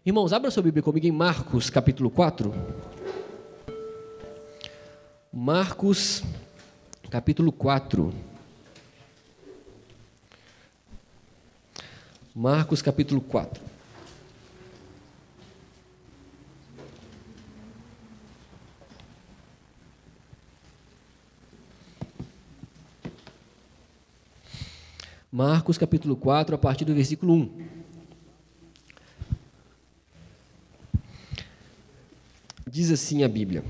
Irmãos, abra sua Bíblia comigo em Marcos, capítulo 4. Marcos, capítulo 4. Marcos, capítulo 4. Marcos, capítulo 4, a partir do versículo 1. Diz assim a Bíblia,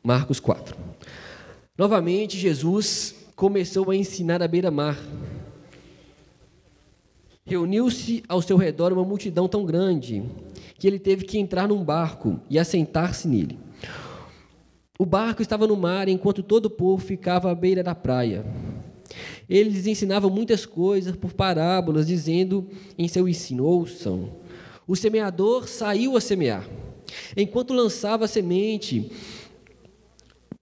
Marcos 4. Novamente, Jesus começou a ensinar à beira-mar. Reuniu-se ao seu redor uma multidão tão grande que ele teve que entrar num barco e assentar-se nele. O barco estava no mar enquanto todo o povo ficava à beira da praia. Ele lhes ensinava muitas coisas por parábolas, dizendo em seu ensino: ouçam, o semeador saiu a semear. Enquanto lançava a semente,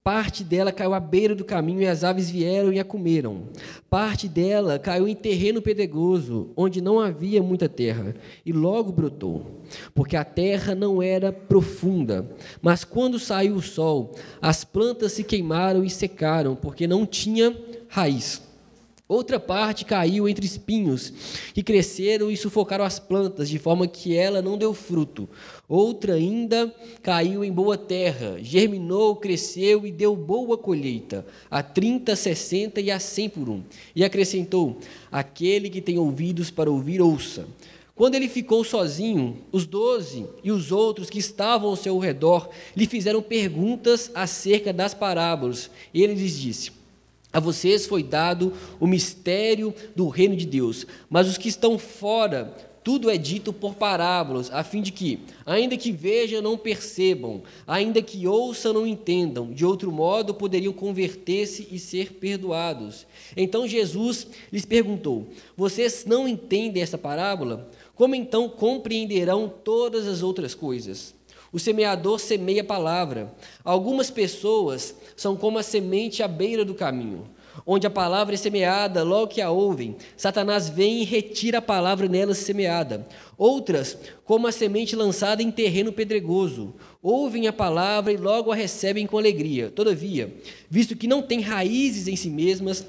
parte dela caiu à beira do caminho e as aves vieram e a comeram. Parte dela caiu em terreno pedregoso, onde não havia muita terra, e logo brotou, porque a terra não era profunda. Mas quando saiu o sol, as plantas se queimaram e secaram, porque não tinha raiz. Outra parte caiu entre espinhos, que cresceram e sufocaram as plantas, de forma que ela não deu fruto. Outra ainda caiu em boa terra, germinou, cresceu e deu boa colheita, a 30, 60 e a 100 por um. E acrescentou: aquele que tem ouvidos para ouvir, ouça. Quando ele ficou sozinho, os 12 e os outros que estavam ao seu redor lhe fizeram perguntas acerca das parábolas. E ele lhes disse: a vocês foi dado o mistério do reino de Deus, mas os que estão fora, tudo é dito por parábolas, a fim de que, ainda que vejam, não percebam, ainda que ouçam, não entendam, de outro modo poderiam converter-se e ser perdoados. Então Jesus lhes perguntou: vocês não entendem essa parábola? Como então compreenderão todas as outras coisas? O semeador semeia a palavra. Algumas pessoas são como a semente à beira do caminho, onde a palavra é semeada. Logo que a ouvem, Satanás vem e retira a palavra nelas semeada. Outras, como a semente lançada em terreno pedregoso, ouvem a palavra e logo a recebem com alegria. Todavia, visto que não têm raízes em si mesmas,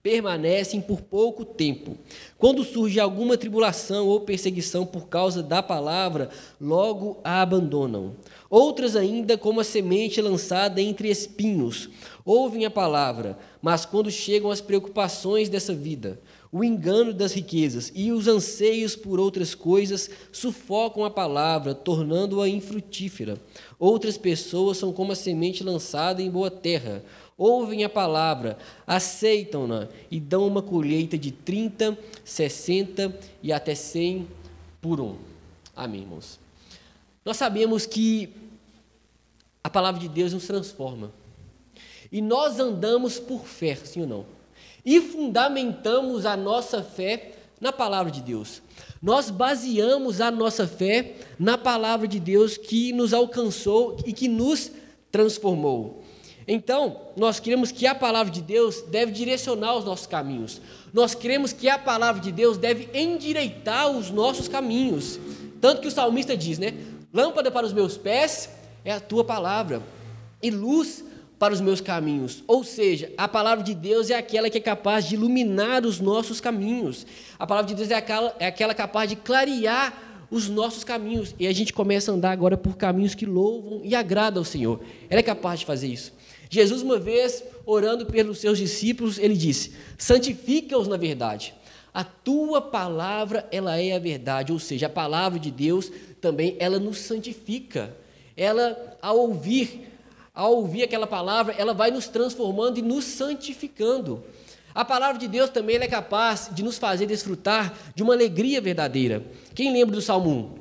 permanecem por pouco tempo. Quando surge alguma tribulação ou perseguição por causa da palavra, logo a abandonam. Outras ainda, como a semente lançada entre espinhos, ouvem a palavra, mas quando chegam as preocupações dessa vida, o engano das riquezas e os anseios por outras coisas sufocam a palavra, tornando-a infrutífera. Outras pessoas são como a semente lançada em boa terra. Ouvem a palavra, aceitam-na e dão uma colheita de 30, 60 e até 100 por um. Amém, irmãos? Nós sabemos que a palavra de Deus nos transforma. E nós andamos por fé, sim ou não? E fundamentamos a nossa fé na palavra de Deus. Nós baseamos a nossa fé na palavra de Deus que nos alcançou e que nos transformou. Então, nós cremos que a palavra de Deus deve direcionar os nossos caminhos. Nós cremos que a palavra de Deus deve endireitar os nossos caminhos. Tanto que o salmista diz, né? Lâmpada para os meus pés é a tua palavra e luz para os meus caminhos. Ou seja, a palavra de Deus é aquela que é capaz de iluminar os nossos caminhos. A palavra de Deus é aquela capaz de clarear os nossos caminhos. E a gente começa a andar agora por caminhos que louvam e agradam ao Senhor. Ela é capaz de fazer isso. Jesus, uma vez, orando pelos seus discípulos, ele disse: santifica-os na verdade. A tua palavra, ela é a verdade. Ou seja, a palavra de Deus também, ela nos santifica. Ela, ao ouvir aquela palavra, ela vai nos transformando e nos santificando. A palavra de Deus também ela é capaz de nos fazer desfrutar de uma alegria verdadeira. Quem lembra do Salmo 1? O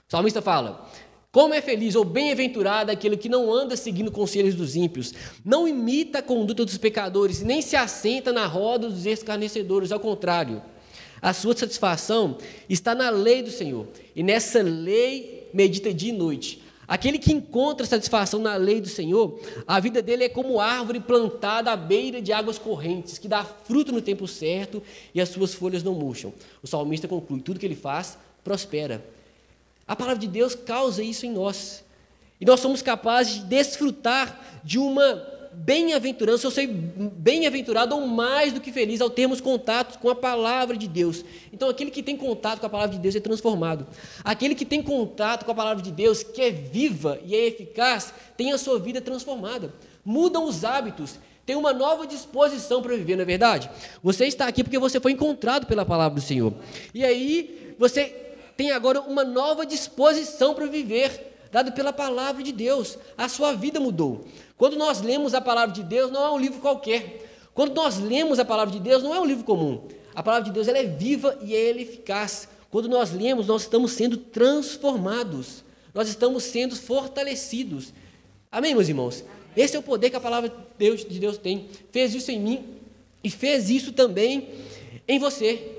salmista fala: como é feliz ou bem-aventurado aquele que não anda seguindo conselhos dos ímpios, não imita a conduta dos pecadores, nem se assenta na roda dos escarnecedores. Ao contrário, a sua satisfação está na lei do Senhor, e nessa lei medita dia e noite. Aquele que encontra satisfação na lei do Senhor, a vida dele é como árvore plantada à beira de águas correntes, que dá fruto no tempo certo e as suas folhas não murcham. O salmista conclui: tudo que ele faz prospera. A palavra de Deus causa isso em nós. E nós somos capazes de desfrutar de uma bem-aventurança. Eu sei bem-aventurado ou mais do que feliz ao termos contato com a palavra de Deus. Então, aquele que tem contato com a palavra de Deus é transformado. Aquele que tem contato com a palavra de Deus, que é viva e é eficaz, tem a sua vida transformada. Mudam os hábitos, tem uma nova disposição para viver, não é verdade? Você está aqui porque você foi encontrado pela palavra do Senhor. E aí, você tem agora uma nova disposição para viver, dado pela palavra de Deus. A sua vida mudou. Quando nós lemos a palavra de Deus, não é um livro qualquer. Quando nós lemos a palavra de Deus, não é um livro comum. A palavra de Deus, ela é viva e ela é eficaz. Quando nós lemos, nós estamos sendo transformados. Nós estamos sendo fortalecidos. Amém, meus irmãos? Esse é o poder que a palavra de Deus tem. Fez isso em mim e fez isso também em você.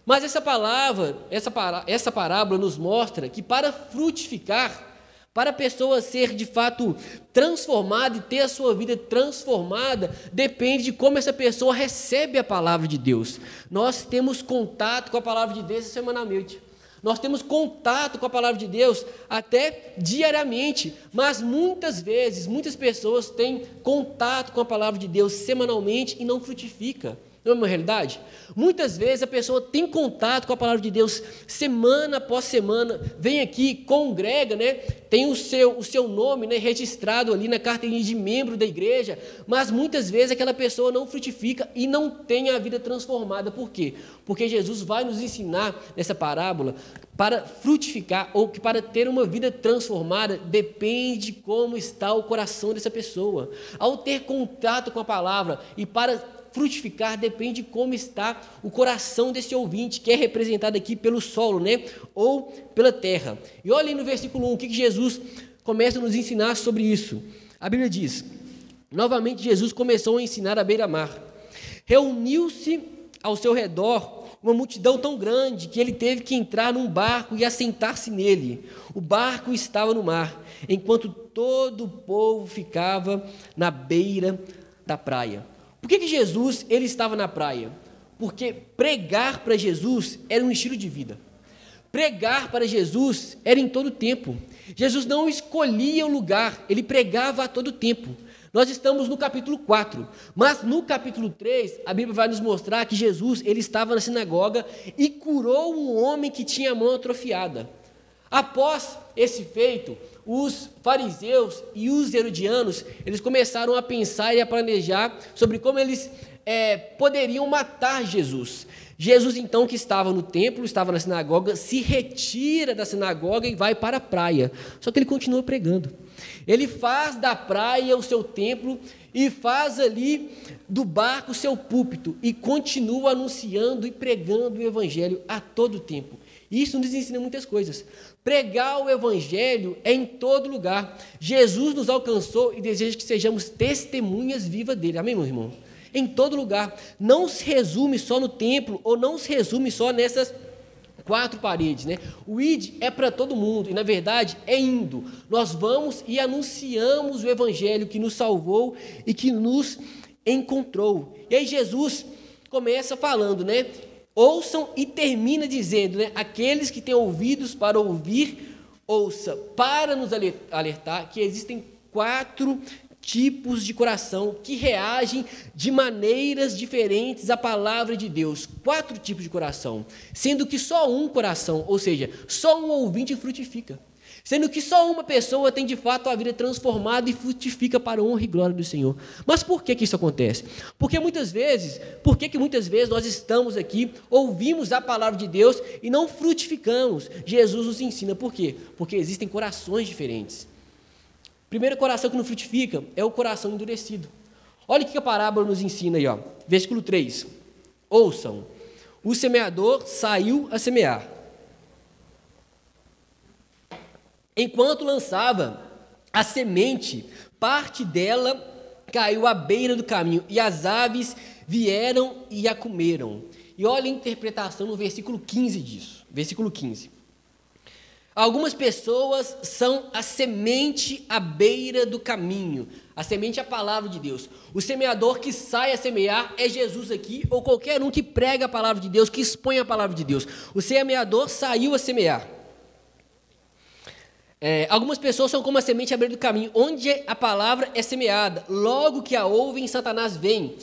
Mas essa parábola nos mostra que para frutificar, para a pessoa ser de fato transformada e ter a sua vida transformada, depende de como essa pessoa recebe a palavra de Deus. Nós temos contato com a palavra de Deus semanalmente. Nós temos contato com a palavra de Deus até diariamente, mas muitas vezes, muitas pessoas têm contato com a palavra de Deus semanalmente e não frutifica. Não é uma realidade? Muitas vezes a pessoa tem contato com a palavra de Deus semana após semana, vem aqui, congrega, né? Tem o seu nome, né, registrado ali na carteirinha de membro da igreja, mas muitas vezes aquela pessoa não frutifica e não tem a vida transformada. Por quê? Porque Jesus vai nos ensinar nessa parábola para frutificar ou que para ter uma vida transformada depende de como está o coração dessa pessoa. Ao ter contato com a palavra e para frutificar depende de como está o coração desse ouvinte, que é representado aqui pelo solo, né? Ou pela terra. E olha aí no versículo 1, o que Jesus começa a nos ensinar sobre isso. A Bíblia diz: novamente Jesus começou a ensinar à beira-mar. Reuniu-se ao seu redor uma multidão tão grande que ele teve que entrar num barco e assentar-se nele. O barco estava no mar, enquanto todo o povo ficava na beira da praia. Por que Jesus ele estava na praia? Porque pregar para Jesus era um estilo de vida. Pregar para Jesus era em todo tempo. Jesus não escolhia o lugar, ele pregava a todo tempo. Nós estamos no capítulo 4, mas no capítulo 3, a Bíblia vai nos mostrar que Jesus ele estava na sinagoga e curou um homem que tinha a mão atrofiada. Após esse feito, os fariseus e os herodianos, eles começaram a pensar e a planejar sobre como eles poderiam matar Jesus. Jesus, então, que estava no templo, estava na sinagoga, se retira da sinagoga e vai para a praia. Só que ele continua pregando. Ele faz da praia o seu templo e faz ali do barco o seu púlpito e continua anunciando e pregando o evangelho a todo tempo. Isso nos ensina muitas coisas. Pregar o evangelho é em todo lugar. Jesus nos alcançou e deseja que sejamos testemunhas vivas dele. Amém, meu irmão? Em todo lugar. Não se resume só no templo ou não se resume só nessas 4 paredes, né? O ID é para todo mundo e, na verdade, é indo. Nós vamos e anunciamos o evangelho que nos salvou e que nos encontrou. E aí Jesus começa falando, né? Ouçam e termina dizendo, né? Aqueles que têm ouvidos para ouvir, ouça, para nos alertar que existem 4 tipos de coração que reagem de maneiras diferentes à palavra de Deus. 4 tipos de coração, sendo que só um coração, ou seja, só um ouvinte frutifica. Sendo que só uma pessoa tem de fato a vida transformada e frutifica para a honra e glória do Senhor. Mas por que isso acontece? Por que muitas vezes nós estamos aqui, ouvimos a palavra de Deus e não frutificamos? Jesus nos ensina por quê? Porque existem corações diferentes. O primeiro coração que não frutifica é o coração endurecido. Olha o que a parábola nos ensina aí, ó. Versículo 3. Ouçam, o semeador saiu a semear. Enquanto lançava a semente, parte dela caiu à beira do caminho, e as aves vieram e a comeram. E olha a interpretação no versículo 15 disso. Versículo 15. Algumas pessoas são a semente à beira do caminho. A semente é a palavra de Deus. O semeador que sai a semear é Jesus aqui, ou qualquer um que prega a palavra de Deus, que expõe a palavra de Deus. O semeador saiu a semear. Algumas pessoas são como a semente à beira do caminho, onde a palavra é semeada. Logo que a ouvem, Satanás vem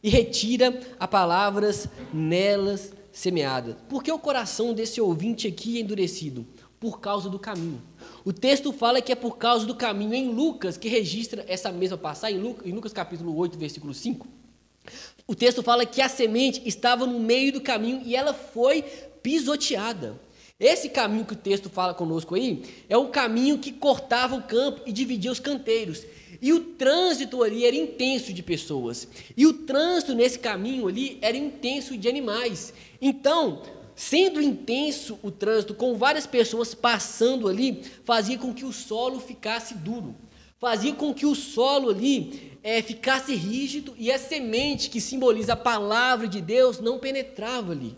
e retira as palavras nelas semeadas. Por que o coração desse ouvinte aqui é endurecido? Por causa do caminho. O texto fala que é por causa do caminho. Em Lucas, que registra essa mesma passagem, em Lucas capítulo 8, versículo 5, o texto fala que a semente estava no meio do caminho e ela foi pisoteada. Esse caminho que o texto fala conosco aí é um caminho que cortava o campo e dividia os canteiros. E o trânsito ali era intenso de pessoas. E o trânsito nesse caminho ali era intenso de animais. Então, sendo intenso o trânsito, com várias pessoas passando ali, fazia com que o solo ficasse duro. Fazia com que o solo ali ficasse rígido e a semente que simboliza a palavra de Deus não penetrava ali.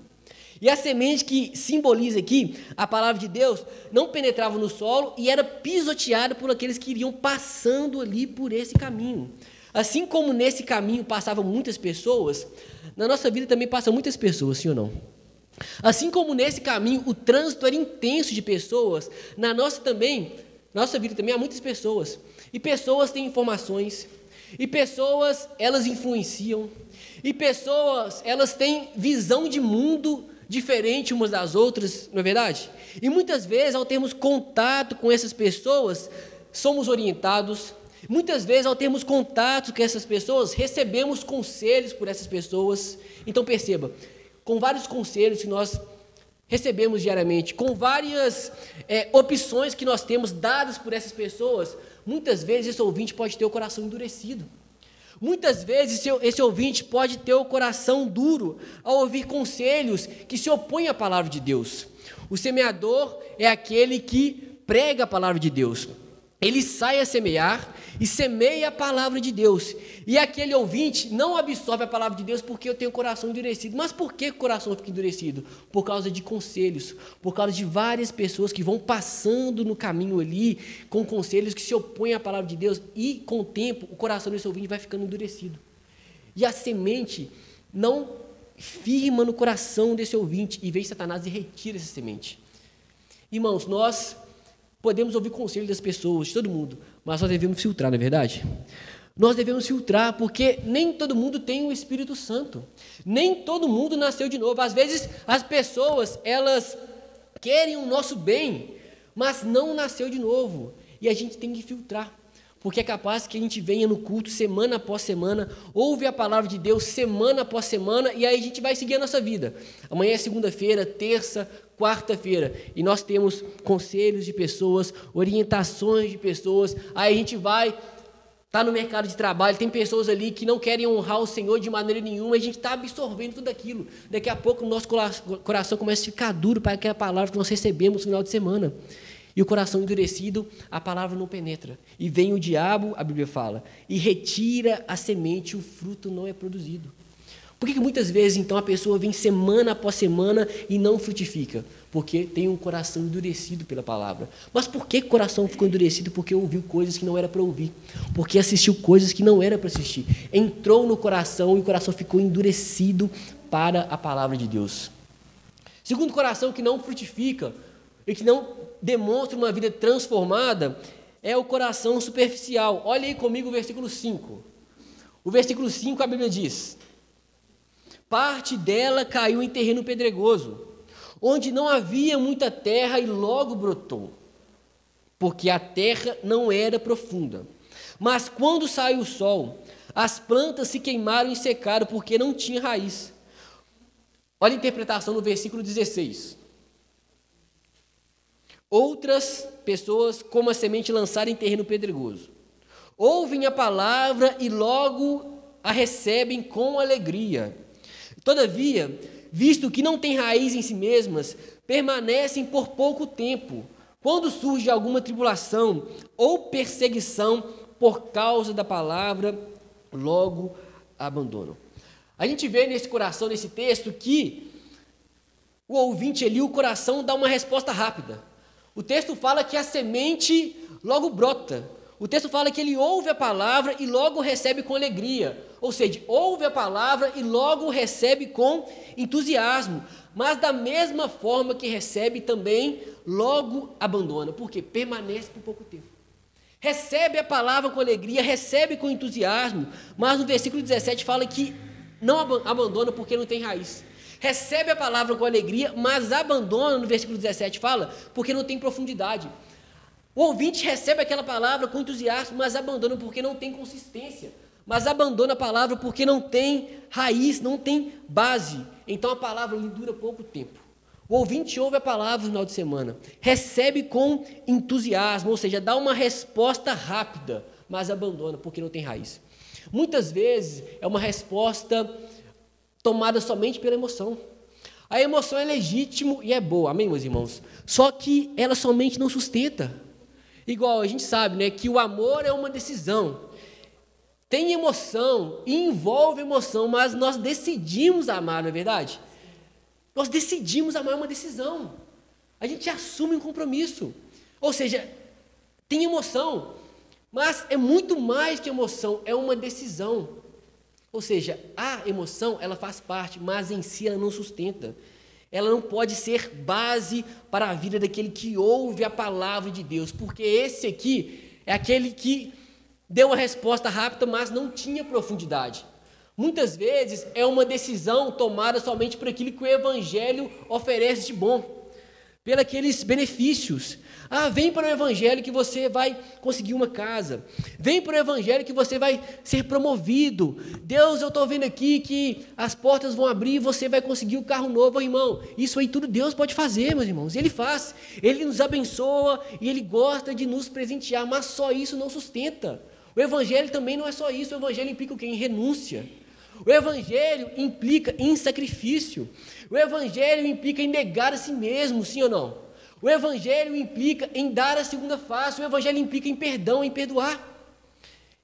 E a semente que simboliza aqui a palavra de Deus não penetrava no solo e era pisoteada por aqueles que iriam passando ali por esse caminho. Assim como nesse caminho passavam muitas pessoas, na nossa vida também passam muitas pessoas, sim ou não? Assim como nesse caminho o trânsito era intenso de pessoas, na nossa vida também há muitas pessoas. E pessoas têm informações, e pessoas elas influenciam, e pessoas elas têm visão de mundo diferente umas das outras, não é verdade? E muitas vezes, ao termos contato com essas pessoas, somos orientados. Muitas vezes, ao termos contato com essas pessoas, recebemos conselhos por essas pessoas. Então perceba, com vários conselhos que nós recebemos diariamente, com várias opções que nós temos dadas por essas pessoas, muitas vezes esse ouvinte pode ter o coração endurecido. Muitas vezes esse ouvinte pode ter o coração duro ao ouvir conselhos que se opõem à palavra de Deus. O semeador é aquele que prega a palavra de Deus. Ele sai a semear e semeia a palavra de Deus. E aquele ouvinte não absorve a palavra de Deus porque eu tenho o coração endurecido. Mas por que o coração fica endurecido? Por causa de conselhos, por causa de várias pessoas que vão passando no caminho ali com conselhos que se opõem à palavra de Deus. E com o tempo o coração desse ouvinte vai ficando endurecido. E a semente não firma no coração desse ouvinte e vem Satanás e retira essa semente. Irmãos, nós podemos ouvir conselho das pessoas, de todo mundo, mas nós devemos filtrar, não é verdade? Nós devemos filtrar, porque nem todo mundo tem o Espírito Santo, nem todo mundo nasceu de novo. Às vezes as pessoas, elas querem o nosso bem, mas não nasceu de novo, e a gente tem que filtrar, porque é capaz que a gente venha no culto semana após semana, ouve a palavra de Deus semana após semana, e aí a gente vai seguir a nossa vida. Amanhã é segunda-feira, terça, quarta-feira, e nós temos conselhos de pessoas, orientações de pessoas, aí a gente vai, está no mercado de trabalho, tem pessoas ali que não querem honrar o Senhor de maneira nenhuma, e a gente está absorvendo tudo aquilo. Daqui a pouco o nosso coração começa a ficar duro para aquela palavra que nós recebemos no final de semana. E o coração endurecido, a palavra não penetra. E vem o diabo, a Bíblia fala, e retira a semente, o fruto não é produzido. Por que muitas vezes, então, a pessoa vem semana após semana e não frutifica? Porque tem um coração endurecido pela palavra. Mas por que o coração ficou endurecido? Porque ouviu coisas que não era para ouvir. Porque assistiu coisas que não era para assistir. Entrou no coração e o coração ficou endurecido para a palavra de Deus. Segundo coração que não frutifica e que não demonstra uma vida transformada é o coração superficial. Olha aí comigo o versículo 5. O versículo 5, a Bíblia diz: parte dela caiu em terreno pedregoso, onde não havia muita terra, e logo brotou, porque a terra não era profunda. Mas quando saiu o sol, as plantas se queimaram e secaram, porque não tinha raiz. Olha a interpretação no versículo 16. Outras pessoas, como a semente lançada em terreno pedregoso, ouvem a palavra e logo a recebem com alegria. Todavia, visto que não têm raiz em si mesmas, permanecem por pouco tempo. Quando surge alguma tribulação ou perseguição por causa da palavra, logo a abandonam. A gente vê nesse coração, nesse texto, que o ouvinte ali, o coração dá uma resposta rápida. O texto fala que a semente logo brota. O texto fala que ele ouve a palavra e logo recebe com alegria. Ou seja, ouve a palavra e logo recebe com entusiasmo. Mas da mesma forma que recebe também, logo abandona. Por quê? Permanece por pouco tempo. Recebe a palavra com alegria, recebe com entusiasmo. Mas no versículo 17 fala que não abandona porque não tem raiz. Recebe a palavra com alegria, mas abandona, no versículo 17 fala, porque não tem profundidade. O ouvinte recebe aquela palavra com entusiasmo, mas abandona porque não tem consistência. Mas abandona a palavra porque não tem raiz, não tem base. Então a palavra lhe dura pouco tempo. O ouvinte ouve a palavra no final de semana, recebe com entusiasmo, ou seja, dá uma resposta rápida, mas abandona porque não tem raiz. Muitas vezes é uma resposta tomada somente pela emoção. A emoção é legítima e é boa, amém, meus irmãos? Só que ela somente não sustenta. Igual a gente sabe, né, que o amor é uma decisão. Tem emoção, envolve emoção, mas nós decidimos amar, não é verdade? Nós decidimos amar, é uma decisão. A gente assume um compromisso. Ou seja, tem emoção, mas é muito mais que emoção, é uma decisão. Ou seja, a emoção, ela faz parte, mas em si ela não sustenta. Ela não pode ser base para a vida daquele que ouve a palavra de Deus, porque esse aqui é aquele que deu uma resposta rápida, mas não tinha profundidade. Muitas vezes é uma decisão tomada somente por aquilo que o Evangelho oferece de bom, pelos aqueles benefícios. Vem para o Evangelho que você vai conseguir uma casa. Vem para o Evangelho que você vai ser promovido. Deus, eu estou vendo aqui que as portas vão abrir e você vai conseguir um carro novo, irmão. Isso aí tudo Deus pode fazer, meus irmãos. Ele faz. Ele nos abençoa e Ele gosta de nos presentear, mas só isso não sustenta. O Evangelho também não é só isso. O Evangelho implica o quê? Em renúncia. O Evangelho implica em sacrifício. O Evangelho implica em negar a si mesmo, sim ou não? O Evangelho implica em dar a segunda face. O Evangelho implica em perdão, em perdoar.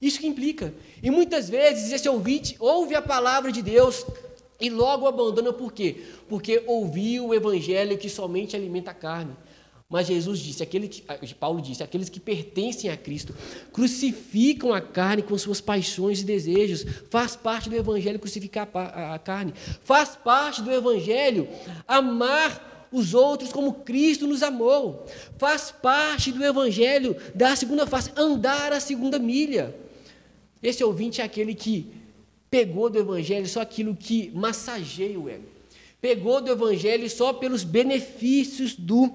Isso que implica. E muitas vezes esse ouvinte ouve a palavra de Deus e logo abandona. Por quê? Porque ouviu o Evangelho que somente alimenta a carne. Mas Jesus disse, Paulo disse, aqueles que pertencem a Cristo crucificam a carne com suas paixões e desejos. Faz parte do Evangelho crucificar a carne. Faz parte do Evangelho amar os outros como Cristo nos amou. Faz parte do Evangelho dar a segunda face, andar a segunda milha. Esse ouvinte é aquele que pegou do Evangelho só aquilo que massageia o ego. Pegou do Evangelho só pelos benefícios do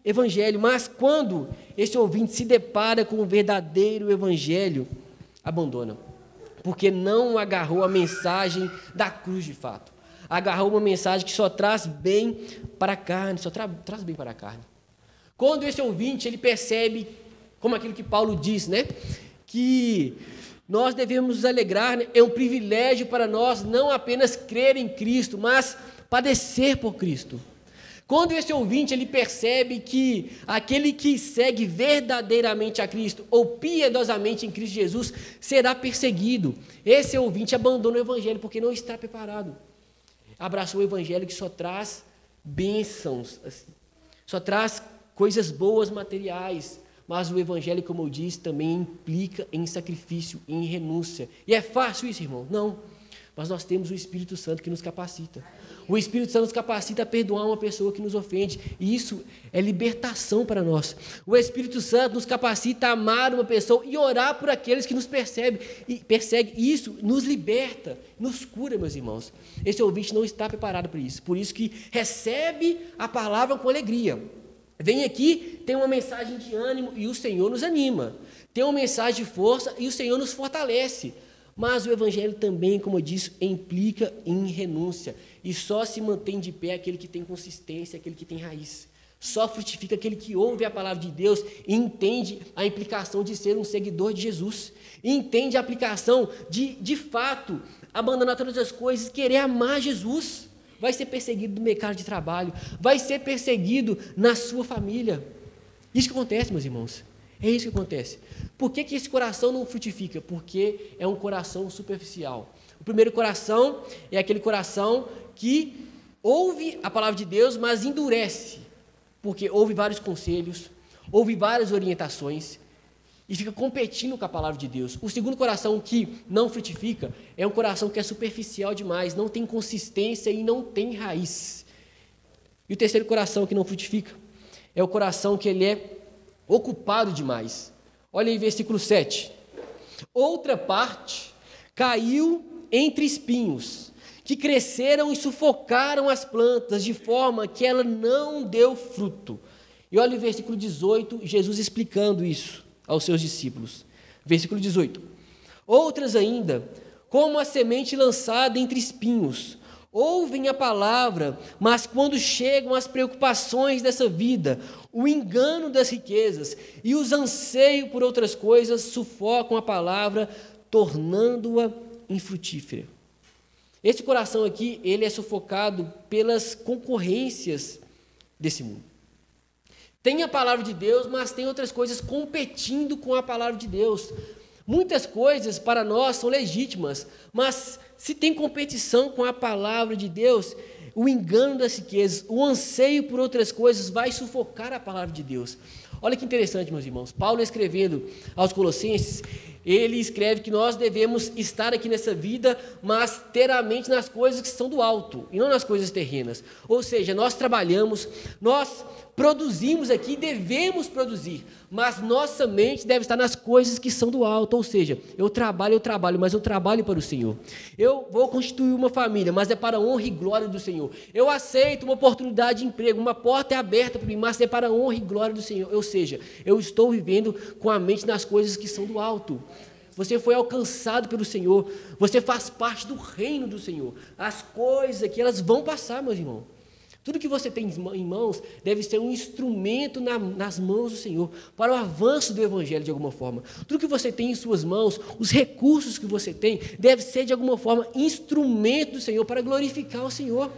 Evangelho, mas quando esse ouvinte se depara com o verdadeiro Evangelho, abandona, porque não agarrou a mensagem da cruz de fato, agarrou uma mensagem que só traz bem para a carne, só traz bem para a carne. Quando esse ouvinte, ele percebe, como aquilo que Paulo diz, né, que nós devemos nos alegrar, né, é um privilégio para nós não apenas crer em Cristo, mas padecer por Cristo. Quando esse ouvinte ele percebe que aquele que segue verdadeiramente a Cristo ou piedosamente em Cristo Jesus será perseguido, esse ouvinte abandona o Evangelho porque não está preparado. Abraçou o Evangelho que só traz bênçãos, assim, só traz coisas boas materiais, mas o Evangelho, como eu disse, também implica em sacrifício, em renúncia. E é fácil isso, irmão? Não. Mas nós temos o Espírito Santo que nos capacita. O Espírito Santo nos capacita a perdoar uma pessoa que nos ofende. E isso é libertação para nós. O Espírito Santo nos capacita a amar uma pessoa e orar por aqueles que nos perseguem. E isso nos liberta, nos cura, meus irmãos. Esse ouvinte não está preparado para isso. Por isso que recebe a palavra com alegria. Vem aqui, tem uma mensagem de ânimo e o Senhor nos anima. Tem uma mensagem de força e o Senhor nos fortalece. Mas o Evangelho também, como eu disse, implica em renúncia. E só se mantém de pé aquele que tem consistência, aquele que tem raiz. Só frutifica aquele que ouve a palavra de Deus e entende a implicação de ser um seguidor de Jesus. E entende a aplicação de fato, abandonar todas as coisas, querer amar Jesus. Vai ser perseguido no mercado de trabalho, vai ser perseguido na sua família. Isso que acontece, meus irmãos. É isso que acontece. Por que esse coração não frutifica? Porque é um coração superficial. O primeiro coração é aquele coração que ouve a palavra de Deus, mas endurece, porque ouve vários conselhos, ouve várias orientações, e fica competindo com a palavra de Deus. O segundo coração que não frutifica é um coração que é superficial demais, não tem consistência e não tem raiz. E o terceiro coração que não frutifica é o coração que ele é ocupado demais. Olha aí, versículo 7. Outra parte caiu entre espinhos, que cresceram e sufocaram as plantas, de forma que ela não deu fruto. E olha o versículo 18, Jesus explicando isso aos seus discípulos. Versículo 18. Outras ainda, como a semente lançada entre espinhos, ouvem a palavra, mas quando chegam as preocupações dessa vida, o engano das riquezas e os anseios por outras coisas sufocam a palavra, tornando-a infrutífera. Esse coração aqui, ele é sufocado pelas concorrências desse mundo. Tem a palavra de Deus, mas tem outras coisas competindo com a palavra de Deus. Muitas coisas para nós são legítimas, mas se tem competição com a palavra de Deus, o engano das riquezas, o anseio por outras coisas vai sufocar a palavra de Deus. Olha que interessante, meus irmãos. Paulo, escrevendo aos Colossenses, ele escreve que nós devemos estar aqui nessa vida, mas ter a mente nas coisas que são do alto, e não nas coisas terrenas. Ou seja, nós trabalhamos, nós produzimos aqui, devemos produzir, mas nossa mente deve estar nas coisas que são do alto. Ou seja, eu trabalho, mas eu trabalho para o Senhor. Eu vou constituir uma família, mas é para a honra e glória do Senhor. Eu aceito uma oportunidade de emprego, uma porta é aberta para mim, mas é para a honra e glória do Senhor. Ou seja, eu estou vivendo com a mente nas coisas que são do alto. Você foi alcançado pelo Senhor, você faz parte do reino do Senhor. As coisas aqui, elas vão passar, meus irmãos. Tudo que você tem em mãos deve ser um instrumento nas mãos do Senhor, para o avanço do Evangelho de alguma forma. Tudo que você tem em suas mãos, os recursos que você tem, deve ser de alguma forma instrumento do Senhor, para glorificar o Senhor.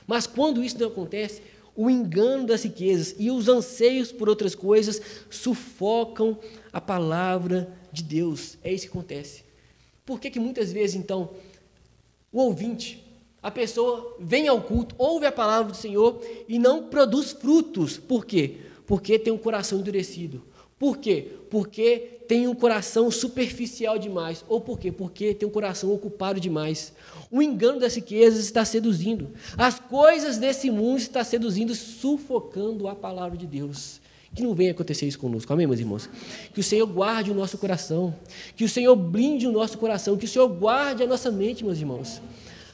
Mas quando isso não acontece, o engano das riquezas e os anseios por outras coisas sufocam a palavra de Deus. É isso que acontece. Por que muitas vezes, então, o ouvinte, a pessoa vem ao culto, ouve a palavra do Senhor e não produz frutos? Por quê? Porque tem um coração endurecido. Por quê? Porque tem um coração superficial demais. Ou por quê? Porque tem um coração ocupado demais. O engano das riquezas está seduzindo. As coisas desse mundo estão seduzindo, sufocando a palavra de Deus. Que não venha acontecer isso conosco, amém, meus irmãos? Que o Senhor guarde o nosso coração, que o Senhor blinde o nosso coração, que o Senhor guarde a nossa mente, meus irmãos.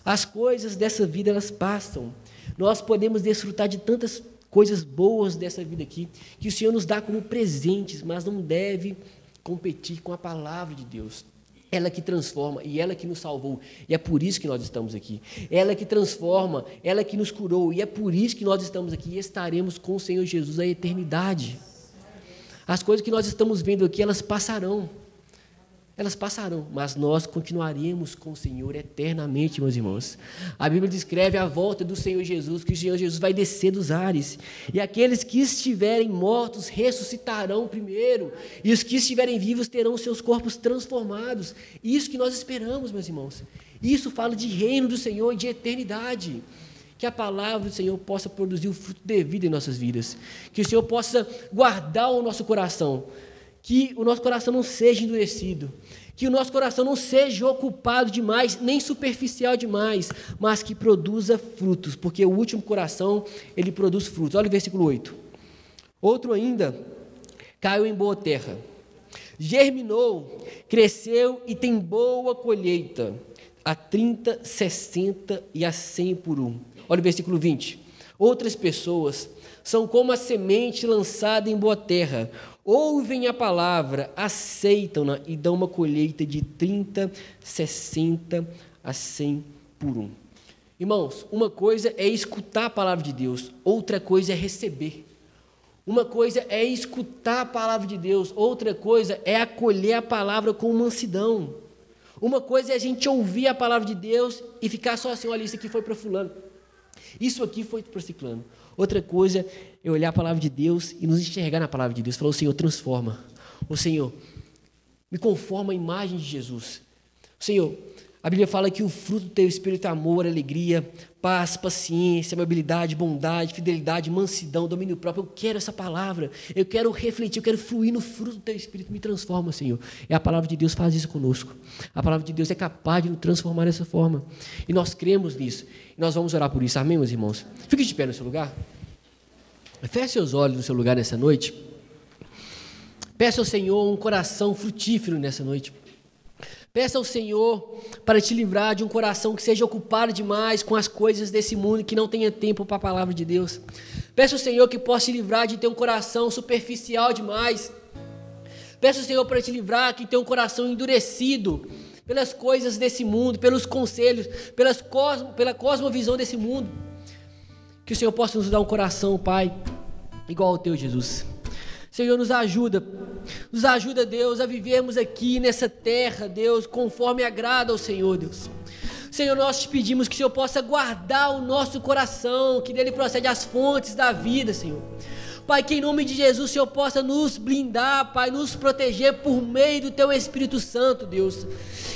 As coisas dessa vida, elas passam. Nós podemos desfrutar de tantas coisas boas dessa vida aqui, que o Senhor nos dá como presentes, mas não deve competir com a palavra de Deus. Ela que transforma e ela que nos salvou, e é por isso que nós estamos aqui. Ela que transforma, ela que nos curou, e é por isso que nós estamos aqui e estaremos com o Senhor Jesus a eternidade. As coisas que nós estamos vendo aqui, elas passarão, mas nós continuaremos com o Senhor eternamente, meus irmãos. A Bíblia descreve a volta do Senhor Jesus, que o Senhor Jesus vai descer dos ares, e aqueles que estiverem mortos ressuscitarão primeiro, e os que estiverem vivos terão seus corpos transformados. Isso que nós esperamos, meus irmãos. Isso fala de reino do Senhor e de eternidade. Que a palavra do Senhor possa produzir o fruto devido em nossas vidas, que o Senhor possa guardar o nosso coração, que o nosso coração não seja endurecido, que o nosso coração não seja ocupado demais, nem superficial demais, mas que produza frutos, porque o último coração, ele produz frutos. Olha o versículo 8. Outro ainda caiu em boa terra, germinou, cresceu e tem boa colheita, a 30, 60 e a 100 por um. Olha o versículo 20. Outras pessoas são como a semente lançada em boa terra, ouvem a palavra, aceitam-na e dão uma colheita de 30, 60 a 100 por um. Irmãos, uma coisa é escutar a palavra de Deus, outra coisa é receber. Uma coisa é escutar a palavra de Deus, outra coisa é acolher a palavra com mansidão. Uma coisa é a gente ouvir a palavra de Deus e ficar só assim, olha, isso aqui foi para fulano, isso aqui foi para ciclano. Outra coisa é olhar a palavra de Deus e nos enxergar na palavra de Deus. Falar, o Senhor transforma. O Senhor, me conforma à imagem de Jesus. Senhor, A Bíblia fala que o fruto do teu Espírito é amor, alegria, paz, paciência, amabilidade, bondade, fidelidade, mansidão, domínio próprio. Eu quero essa palavra, eu quero refletir, eu quero fluir no fruto do teu Espírito. Me transforma, Senhor. E a palavra de Deus faz isso conosco. A palavra de Deus é capaz de nos transformar dessa forma. E nós cremos nisso. E nós vamos orar por isso. Amém, meus irmãos? Fique de pé no seu lugar. Feche seus olhos no seu lugar nessa noite. Peça ao Senhor um coração frutífero nessa noite. Peça ao Senhor para te livrar de um coração que seja ocupado demais com as coisas desse mundo, que não tenha tempo para a palavra de Deus. Peça ao Senhor que possa te livrar de ter um coração superficial demais. Peça ao Senhor para te livrar que tem um coração endurecido pelas coisas desse mundo, pelos conselhos, pela cosmovisão desse mundo. Que o Senhor possa nos dar um coração, Pai, igual ao teu, Jesus. Senhor, nos ajuda, Deus, a vivermos aqui nessa terra, Deus, conforme agrada ao Senhor, Deus. Senhor, nós te pedimos que o Senhor possa guardar o nosso coração, que dele procede as fontes da vida, Senhor. Pai, que em nome de Jesus o Senhor possa nos blindar, Pai, nos proteger por meio do Teu Espírito Santo, Deus.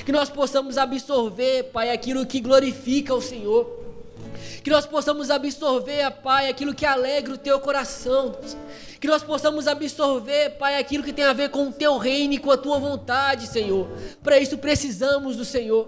Que nós possamos absorver, Pai, aquilo que glorifica o Senhor. Que nós possamos absorver, Pai, aquilo que alegra o Teu coração, Deus. Que nós possamos absorver, Pai, aquilo que tem a ver com o Teu reino e com a Tua vontade, Senhor. Para isso precisamos do Senhor.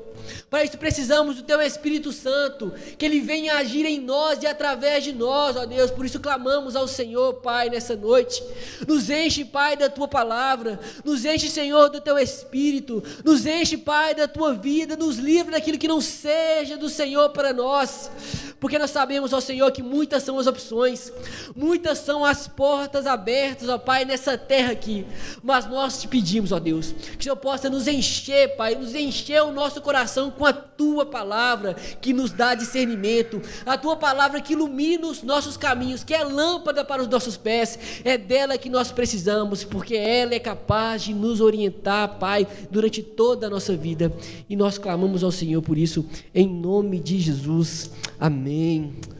Para isso precisamos do Teu Espírito Santo, que Ele venha agir em nós e através de nós, ó Deus. Por isso clamamos ao Senhor, Pai, nessa noite. Nos enche, Pai, da Tua palavra. Nos enche, Senhor, do Teu Espírito. Nos enche, Pai, da Tua vida. Nos livra daquilo que não seja do Senhor para nós. Porque nós sabemos, ó Senhor, que muitas são as opções. Muitas são as portas abertas, ó Pai, nessa terra aqui. Mas nós te pedimos, ó Deus, que o Senhor possa nos encher, Pai, nos encher o nosso coração com a Tua palavra, que nos dá discernimento, a Tua palavra que ilumina os nossos caminhos, que é lâmpada para os nossos pés. É dela que nós precisamos, porque ela é capaz de nos orientar, Pai, durante toda a nossa vida. E nós clamamos ao Senhor por isso, em nome de Jesus. Amém.